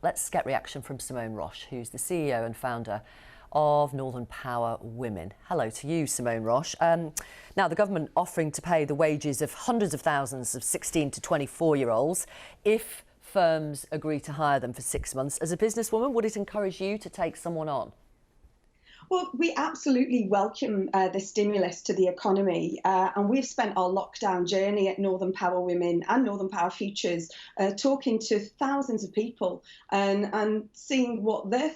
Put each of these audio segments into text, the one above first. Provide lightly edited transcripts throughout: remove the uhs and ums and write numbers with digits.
let's get reaction from Simone Roche, who's the CEO and founder of Northern Power Women. Hello to you, Simone Roche. Now, the government offering to pay the wages of hundreds of thousands of 16 to 24-year-olds if firms agree to hire them for 6 months. As a businesswoman, would it encourage you to take someone on? Well, we absolutely welcome the stimulus to the economy, and we've spent our lockdown journey at Northern Power Women and Northern Power Futures talking to thousands of people and seeing what they're.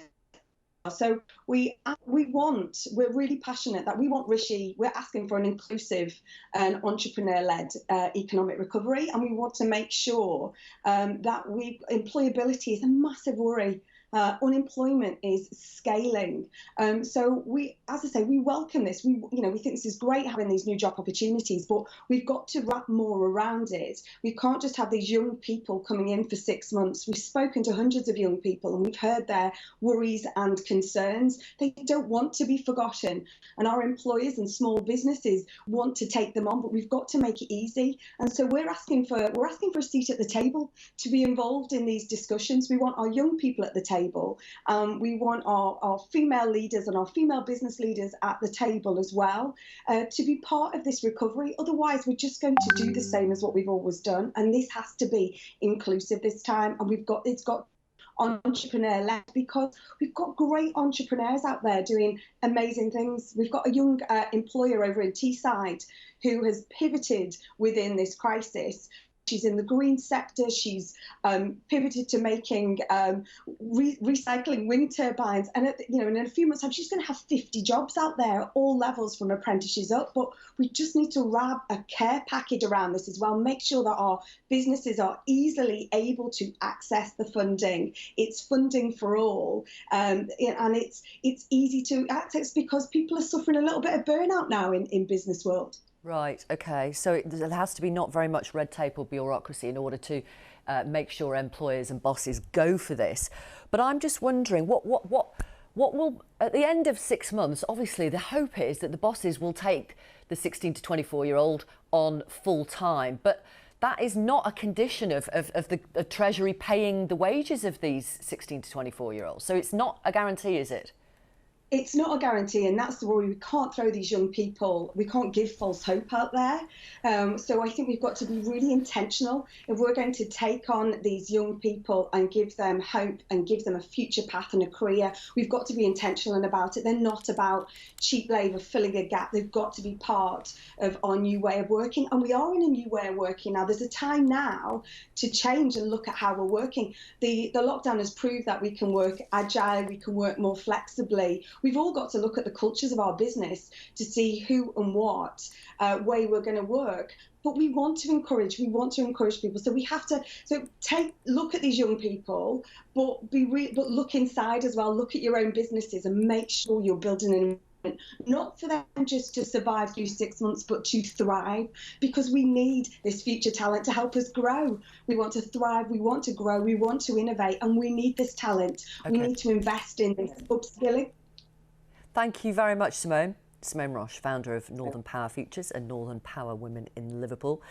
So we're really passionate that we want Rishi. We're asking for an inclusive and entrepreneur-led economic recovery, and we want to make sure that employability is a massive worry. Unemployment is scaling. So as I say, we welcome this. We think this is great having these new job opportunities, but we've got to wrap more around it. We can't just have these young people coming in for 6 months. We've spoken to hundreds of young people and we've heard their worries and concerns. They don't want to be forgotten, and our employers and small businesses want to take them on, but we've got to make it easy. And so we're asking for a seat at the table to be involved in these discussions. We want our young people at the table. We want our female leaders and our female business leaders at the table as well to be part of this recovery. Otherwise, we're just going to do the same as what we've always done. And this has to be inclusive this time. And it's got entrepreneur-led, because we've got great entrepreneurs out there doing amazing things. We've got a young employer over in Teesside who has pivoted within this crisis. She's in the green sector. She's pivoted to making recycling wind turbines, and in a few months' time, she's going to have 50 jobs out there at all levels, from apprentices up. But we just need to wrap a care package around this as well. Make sure that our businesses are easily able to access the funding. It's funding for all, and it's easy to access because people are suffering a little bit of burnout now in business world. Right, OK. So there has to be not very much red tape or bureaucracy in order to make sure employers and bosses go for this. But I'm just wondering, what will, at the end of 6 months, obviously the hope is that the bosses will take the 16 to 24-year-old on full time. But that is not a condition of the Treasury paying the wages of these 16 to 24-year-olds. So it's not a guarantee, is it? It's not a guarantee, and that's the worry. We can't throw these young people, we can't give false hope out there. So I think we've got to be really intentional. If we're going to take on these young people and give them hope and give them a future path and a career, we've got to be intentional about it. They're not about cheap labour filling a gap. They've got to be part of our new way of working. And we are in a new way of working now. There's a time now to change and look at how we're working. The lockdown has proved that we can work agile, we can work more flexibly. We've all got to look at the cultures of our business to see who and what way we're going to work. But we want to encourage people. So we have to look at these young people, but look inside as well. Look at your own businesses and make sure you're building an not for them just to survive through 6 months, but to thrive, because we need this future talent to help us grow. We want to thrive, we want to grow, we want to innovate, and we need this talent. Okay. We need to invest in this upskilling. Thank you very much, Simone. Simone Roche, founder of Northern Power Futures and Northern Power Women in Liverpool.